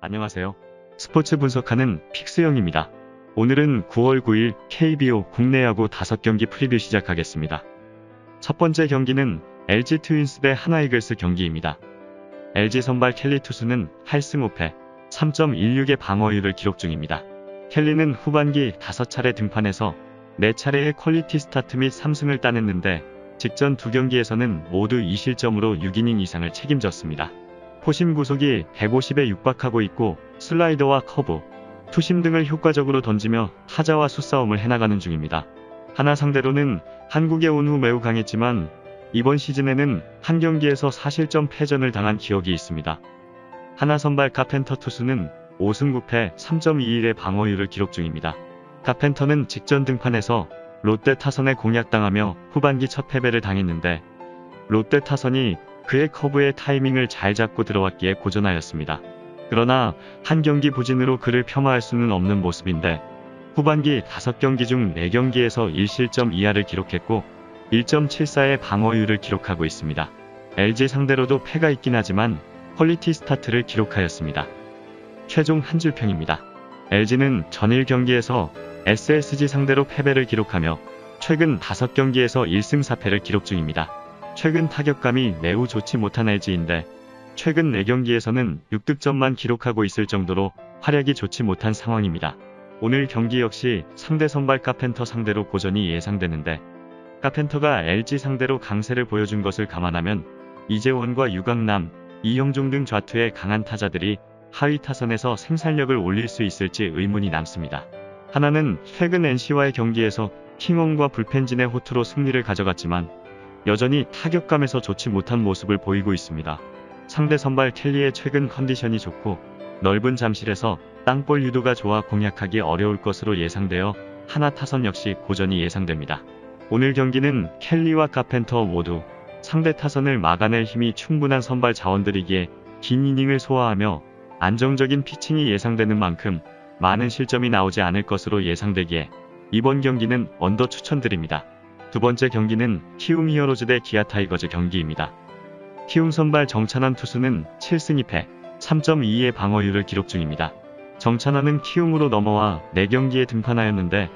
안녕하세요. 스포츠 분석하는 픽스영입니다. 오늘은 9월 9일 KBO 국내 야구 5경기 프리뷰 시작하겠습니다. 첫 번째 경기는 LG 트윈스 대 하나이글스 경기입니다. LG 선발 켈리 투수는 8승 5패, 3.16의 방어율을 기록 중입니다. 켈리는 후반기 5차례 등판해서 4차례의 퀄리티 스타트 및 3승을 따냈는데 직전 2경기에서는 모두 2실점으로 6이닝 이상을 책임졌습니다. 포심 구속이 150에 육박하고 있고 슬라이더와 커브, 투심 등을 효과적으로 던지며 타자와 수싸움을 해나가는 중입니다. 하나 상대로는 한국에 온 후 매우 강했지만 이번 시즌에는 한 경기에서 4실점 패전을 당한 기억이 있습니다. 하나 선발 카펜터 투수는 5승 9패 3.21의 방어율을 기록 중입니다. 카펜터는 직전 등판에서 롯데 타선에 공략당하며 후반기 첫 패배를 당했는데 롯데 타선이 그의 커브의 타이밍을 잘 잡고 들어왔기에 고전하였습니다. 그러나 한 경기 부진으로 그를 폄하할 수는 없는 모습인데 후반기 5경기 중 4경기에서 1실점 이하를 기록했고 1.74의 방어율을 기록하고 있습니다. LG 상대로도 패가 있긴 하지만 퀄리티 스타트를 기록하였습니다. 최종 한 줄평입니다. LG는 전일 경기에서 SSG 상대로 패배를 기록하며 최근 5경기에서 1승 4패를 기록 중입니다. 최근 타격감이 매우 좋지 못한 LG인데 최근 4경기에서는 6득점만 기록하고 있을 정도로 활약이 좋지 못한 상황입니다. 오늘 경기 역시 상대 선발 카펜터 상대로 고전이 예상되는데 카펜터가 LG 상대로 강세를 보여준 것을 감안하면 이재원과 유강남, 이형종 등 좌투의 강한 타자들이 하위 타선에서 생산력을 올릴 수 있을지 의문이 남습니다. 하나는 최근 NC와의 경기에서 킹원과 불펜진의 호투로 승리를 가져갔지만 여전히 타격감에서 좋지 못한 모습을 보이고 있습니다. 상대 선발 켈리의 최근 컨디션이 좋고 넓은 잠실에서 땅볼 유도가 좋아 공략하기 어려울 것으로 예상되어 하나 타선 역시 고전이 예상됩니다. 오늘 경기는 켈리와 카펜터 모두 상대 타선을 막아낼 힘이 충분한 선발 자원들이기에 긴 이닝을 소화하며 안정적인 피칭이 예상되는 만큼 많은 실점이 나오지 않을 것으로 예상되기에 이번 경기는 언더 추천드립니다. 두 번째 경기는 키움 히어로즈 대 기아 타이거즈 경기입니다. 키움 선발 정찬환 투수는 7승 2패, 3.22의 방어율을 기록 중입니다. 정찬환은 키움으로 넘어와 4경기에 등판하였는데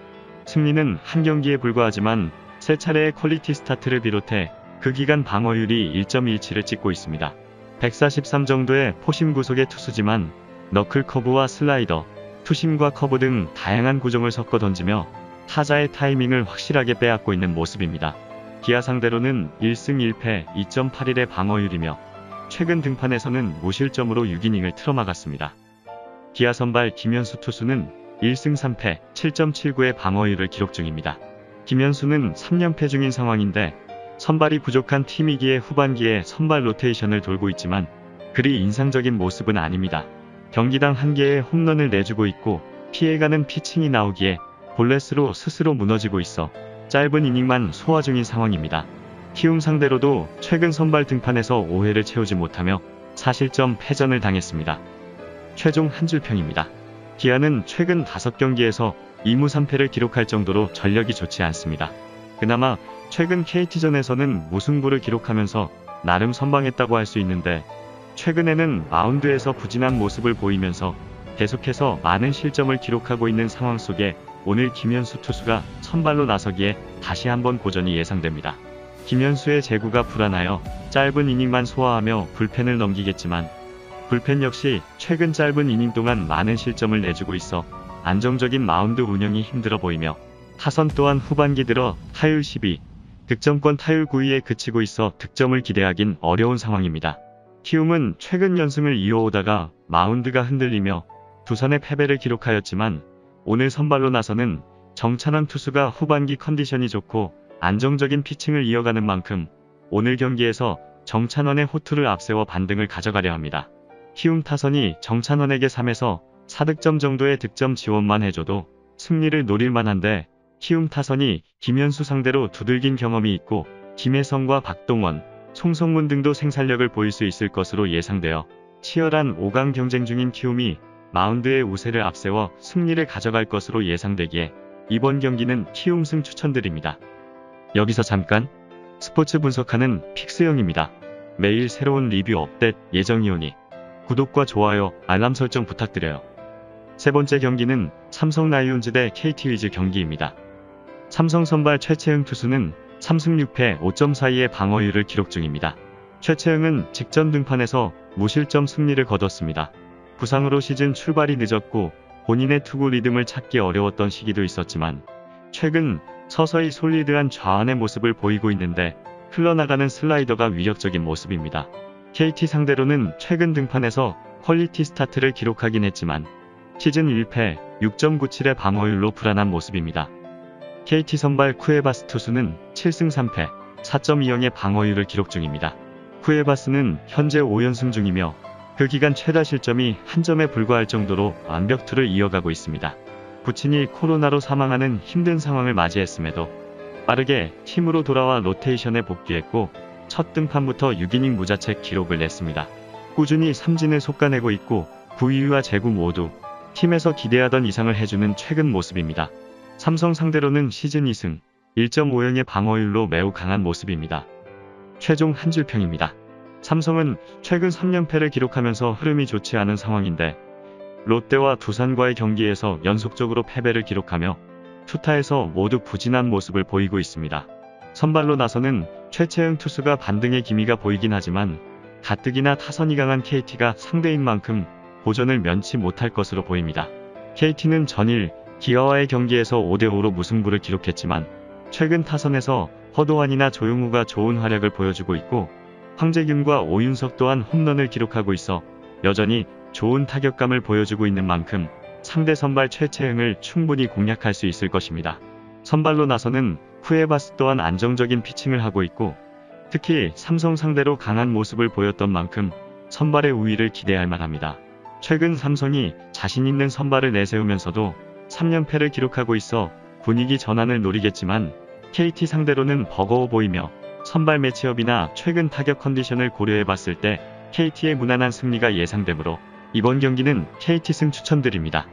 승리는 한 경기에 불과하지만 3차례의 퀄리티 스타트를 비롯해 그 기간 방어율이 1.17을 찍고 있습니다. 143 정도의 포심 구속의 투수지만 너클 커브와 슬라이더, 투심과 커브 등 다양한 구종을 섞어 던지며 타자의 타이밍을 확실하게 빼앗고 있는 모습입니다. 기아 상대로는 1승 1패 2.81의 방어율이며 최근 등판에서는 무실점으로 6이닝을 틀어막았습니다. 기아 선발 김현수 투수는 1승 3패 7.79의 방어율을 기록 중입니다. 김현수는 3연패 중인 상황인데 선발이 부족한 팀이기에 후반기에 선발 로테이션을 돌고 있지만 그리 인상적인 모습은 아닙니다. 경기당 1개의 홈런을 내주고 있고 피해가는 피칭이 나오기에 볼넷으로 스스로 무너지고 있어 짧은 이닝만 소화 중인 상황입니다. 키움 상대로도 최근 선발 등판에서 5회를 채우지 못하며 4실점 패전을 당했습니다. 최종 한 줄평입니다. 기아는 최근 5경기에서 2무 3패를 기록할 정도로 전력이 좋지 않습니다. 그나마 최근 KT전에서는 무승부를 기록하면서 나름 선방했다고 할 수 있는데 최근에는 마운드에서 부진한 모습을 보이면서 계속해서 많은 실점을 기록하고 있는 상황 속에 오늘 김현수 투수가 선발로 나서기에 다시 한번 고전이 예상됩니다. 김현수의 제구가 불안하여 짧은 이닝만 소화하며 불펜을 넘기겠지만 불펜 역시 최근 짧은 이닝 동안 많은 실점을 내주고 있어 안정적인 마운드 운영이 힘들어 보이며 타선 또한 후반기 들어 타율 12, 득점권 타율 9위에 그치고 있어 득점을 기대하긴 어려운 상황입니다. 키움은 최근 연승을 이어오다가 마운드가 흔들리며 두산의 패배를 기록하였지만 오늘 선발로 나서는 정찬환 투수가 후반기 컨디션이 좋고 안정적인 피칭을 이어가는 만큼 오늘 경기에서 정찬환의 호투를 앞세워 반등을 가져가려 합니다. 키움 타선이 정찬환에게 3에서 4득점 정도의 득점 지원만 해줘도 승리를 노릴만한데 키움 타선이 김현수 상대로 두들긴 경험이 있고 김혜성과 박동원, 송성문 등도 생산력을 보일 수 있을 것으로 예상되어 치열한 5강 경쟁 중인 키움이 마운드의 우세를 앞세워 승리를 가져갈 것으로 예상되기에 이번 경기는 키움승 추천드립니다. 여기서 잠깐 스포츠 분석하는 픽스영입니다. 매일 새로운 리뷰 업데이트 예정이오니 구독과 좋아요, 알람 설정 부탁드려요. 세 번째 경기는 삼성 라이온즈 대 KT 위즈 경기입니다. 삼성 선발 최채흥 투수는 3승 6패 5.42의 방어율을 기록 중입니다. 최채흥은 직전 등판에서 무실점 승리를 거뒀습니다. 부상으로 시즌 출발이 늦었고 본인의 투구 리듬을 찾기 어려웠던 시기도 있었지만 최근 서서히 솔리드한 좌완의 모습을 보이고 있는데 흘러나가는 슬라이더가 위력적인 모습입니다. KT 상대로는 최근 등판에서 퀄리티 스타트를 기록하긴 했지만 시즌 1패 6.97의 방어율로 불안한 모습입니다. KT 선발 쿠에바스 투수는 7승 3패 4.20의 방어율을 기록 중입니다. 쿠에바스는 현재 5연승 중이며 그 기간 최다 실점이 한 점에 불과할 정도로 완벽투를 이어가고 있습니다. 부친이 코로나로 사망하는 힘든 상황을 맞이했음에도 빠르게 팀으로 돌아와 로테이션에 복귀했고 첫 등판부터 6이닝 무자책 기록을 냈습니다. 꾸준히 삼진을 솎아내고 있고 부위와 제구 모두 팀에서 기대하던 이상을 해주는 최근 모습입니다. 삼성 상대로는 시즌 2승 1.50의 방어율로 매우 강한 모습입니다. 최종 한 줄평입니다. 삼성은 최근 3연패를 기록하면서 흐름이 좋지 않은 상황인데 롯데와 두산과의 경기에서 연속적으로 패배를 기록하며 투타에서 모두 부진한 모습을 보이고 있습니다. 선발로 나서는 최채흥 투수가 반등의 기미가 보이긴 하지만 가뜩이나 타선이 강한 KT가 상대인 만큼 도전을 면치 못할 것으로 보입니다. KT는 전일 기아와의 경기에서 5대5로 무승부를 기록했지만 최근 타선에서 허도환이나 조용우가 좋은 활약을 보여주고 있고 황재균과 오윤석 또한 홈런을 기록하고 있어 여전히 좋은 타격감을 보여주고 있는 만큼 상대 선발 최채흥을 충분히 공략할 수 있을 것입니다. 선발로 나서는 쿠에바스 또한 안정적인 피칭을 하고 있고 특히 삼성 상대로 강한 모습을 보였던 만큼 선발의 우위를 기대할 만합니다. 최근 삼성이 자신 있는 선발을 내세우면서도 3연패를 기록하고 있어 분위기 전환을 노리겠지만 KT 상대로는 버거워 보이며 선발 매치업이나 최근 타격 컨디션을 고려해봤을 때 KT의 무난한 승리가 예상되므로 이번 경기는 KT 승 추천드립니다.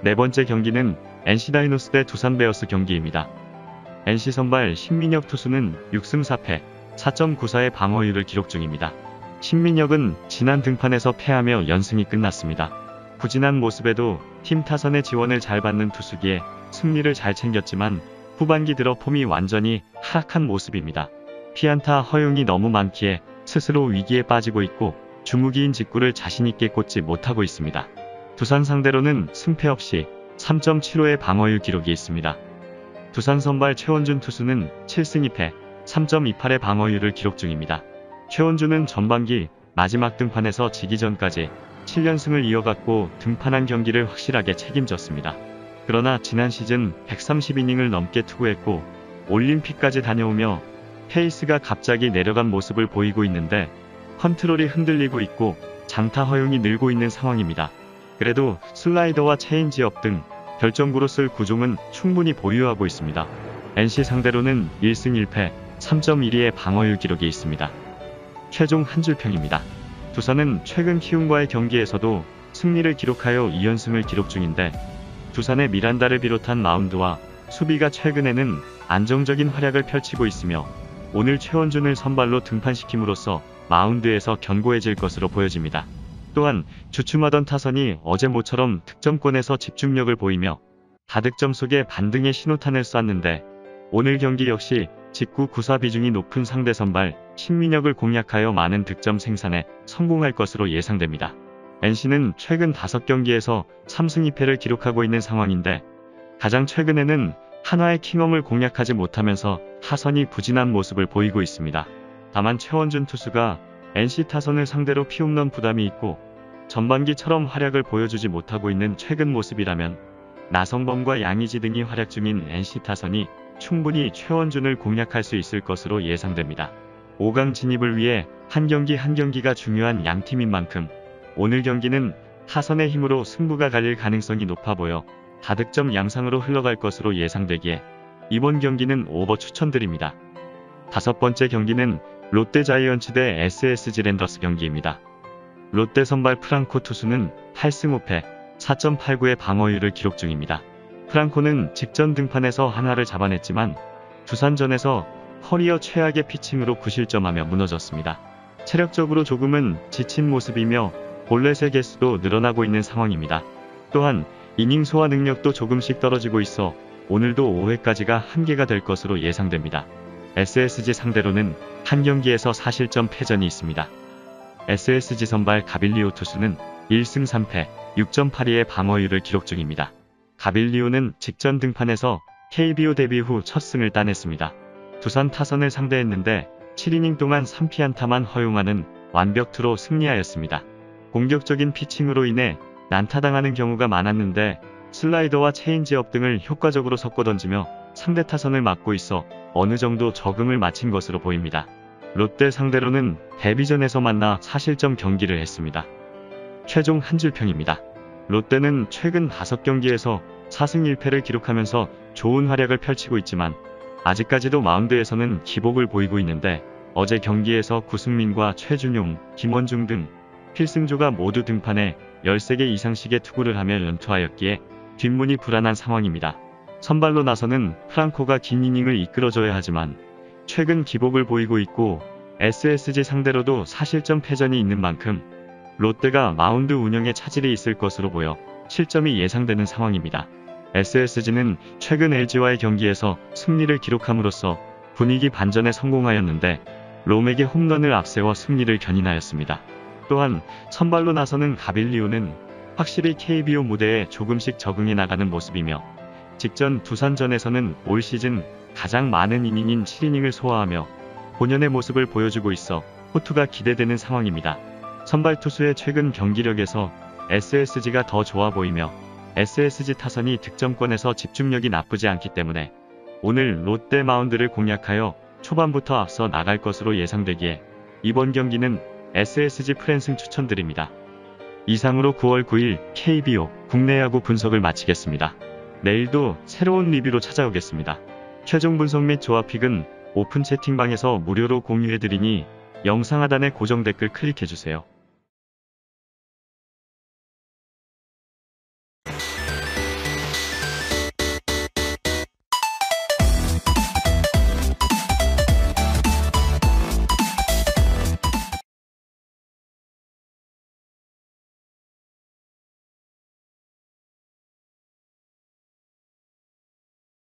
네 번째 경기는 NC 다이노스 대 두산 베어스 경기입니다. NC 선발 신민혁 투수는 6승 4패 4.94의 방어율을 기록 중입니다. 신민혁은 지난 등판에서 패하며 연승이 끝났습니다. 부진한 모습에도 팀 타선의 지원을 잘 받는 투수기에 승리를 잘 챙겼지만 후반기 들어 폼이 완전히 하락한 모습입니다. 피안타 허용이 너무 많기에 스스로 위기에 빠지고 있고 주무기인 직구를 자신있게 꽂지 못하고 있습니다. 두산 상대로는 승패 없이 3.75의 방어율 기록이 있습니다. 두산 선발 최원준 투수는 7승 2패 3.28의 방어율을 기록 중입니다. 최원준은 전반기 마지막 등판에서 지기 전까지 7연승을 이어갔고 등판한 경기를 확실하게 책임졌습니다. 그러나 지난 시즌 130이닝을 넘게 투구했고 올림픽까지 다녀오며 페이스가 갑자기 내려간 모습을 보이고 있는데 컨트롤이 흔들리고 있고 장타 허용이 늘고 있는 상황입니다. 그래도 슬라이더와 체인지업 등 결정구로 쓸 구종은 충분히 보유하고 있습니다. NC 상대로는 1승 1패 3.12의 방어율 기록이 있습니다. 최종 한 줄평입니다. 두산은 최근 키움과의 경기에서도 승리를 기록하여 2연승을 기록 중인데 두산의 미란다를 비롯한 마운드와 수비가 최근에는 안정적인 활약을 펼치고 있으며 오늘 최원준을 선발로 등판시킴으로써 마운드에서 견고해질 것으로 보여집니다. 또한 주춤하던 타선이 어제 모처럼 득점권에서 집중력을 보이며 다득점 속에 반등의 신호탄을 쐈는데 오늘 경기 역시 직구 구사 비중이 높은 상대 선발 신민혁을 공략하여 많은 득점 생산에 성공할 것으로 예상됩니다. NC는 최근 5경기에서 3승 2패를 기록하고 있는 상황인데 가장 최근에는 한화의 킹엄을 공략하지 못하면서 타선이 부진한 모습을 보이고 있습니다. 다만 최원준 투수가 NC 타선을 상대로 피홈런 부담이 있고 전반기처럼 활약을 보여주지 못하고 있는 최근 모습이라면 나성범과 양의지 등이 활약 중인 NC 타선이 충분히 최원준을 공략할 수 있을 것으로 예상됩니다. 5강 진입을 위해 한 경기 한 경기가 중요한 양팀인 만큼 오늘 경기는 타선의 힘으로 승부가 갈릴 가능성이 높아 보여 다득점 양상으로 흘러갈 것으로 예상되기에 이번 경기는 오버 추천드립니다. 다섯 번째 경기는 롯데 자이언츠 대 SSG 랜더스 경기입니다. 롯데 선발 프랑코 투수는 8승 5패 4.89의 방어율을 기록 중입니다. 프랑코는 직전 등판에서 하나를 잡아냈지만 두산전에서 커리어 최악의 피칭으로 9실점하며 무너졌습니다. 체력적으로 조금은 지친 모습이며 볼넷의 개수도 늘어나고 있는 상황입니다. 또한 이닝 소화 능력도 조금씩 떨어지고 있어 오늘도 5회까지가 한계가 될 것으로 예상됩니다. SSG 상대로는 한 경기에서 4실점 패전이 있습니다. SSG 선발 가빌리오 투수는 1승 3패 6.82의 방어율을 기록 중입니다. 가빌리오는 직전 등판에서 KBO 데뷔 후 첫 승을 따냈습니다. 두산 타선을 상대했는데 7이닝 동안 3피안타만 허용하는 완벽투로 승리하였습니다. 공격적인 피칭으로 인해 난타당하는 경우가 많았는데 슬라이더와 체인지업 등을 효과적으로 섞어 던지며 상대 타선을 막고 있어 어느 정도 적응을 마친 것으로 보입니다. 롯데 상대로는 데뷔전에서 만나 4실점 경기를 했습니다. 최종 한 줄평입니다. 롯데는 최근 5경기에서 4승 1패를 기록하면서 좋은 활약을 펼치고 있지만 아직까지도 마운드에서는 기복을 보이고 있는데 어제 경기에서 구승민과 최준용, 김원중 등 필승조가 모두 등판해 13개 이상씩의 투구를 하며 연투하였기에 뒷문이 불안한 상황입니다. 선발로 나서는 프랑코가 긴 이닝을 이끌어줘야 하지만 최근 기복을 보이고 있고 SSG 상대로도 4실점 패전이 있는 만큼 롯데가 마운드 운영에 차질이 있을 것으로 보여 실점이 예상되는 상황입니다. SSG는 최근 LG와의 경기에서 승리를 기록함으로써 분위기 반전에 성공하였는데 롬에게 홈런을 앞세워 승리를 견인하였습니다. 또한 선발로 나서는 가빌리오는 확실히 KBO 무대에 조금씩 적응해 나가는 모습이며 직전 두산전에서는 올 시즌 가장 많은 이닝인 7이닝을 소화하며 본연의 모습을 보여주고 있어 호투가 기대되는 상황입니다. 선발 투수의 최근 경기력에서 SSG가 더 좋아 보이며 SSG 타선이 득점권에서 집중력이 나쁘지 않기 때문에 오늘 롯데 마운드를 공략하여 초반부터 앞서 나갈 것으로 예상되기에 이번 경기는 SSG 프랜승 추천드립니다. 이상으로 9월 9일 KBO 국내 야구 분석을 마치겠습니다. 내일도 새로운 리뷰로 찾아오겠습니다. 최종 분석 및 조합픽은 오픈 채팅방에서 무료로 공유해드리니 영상 하단의 고정 댓글 클릭해주세요.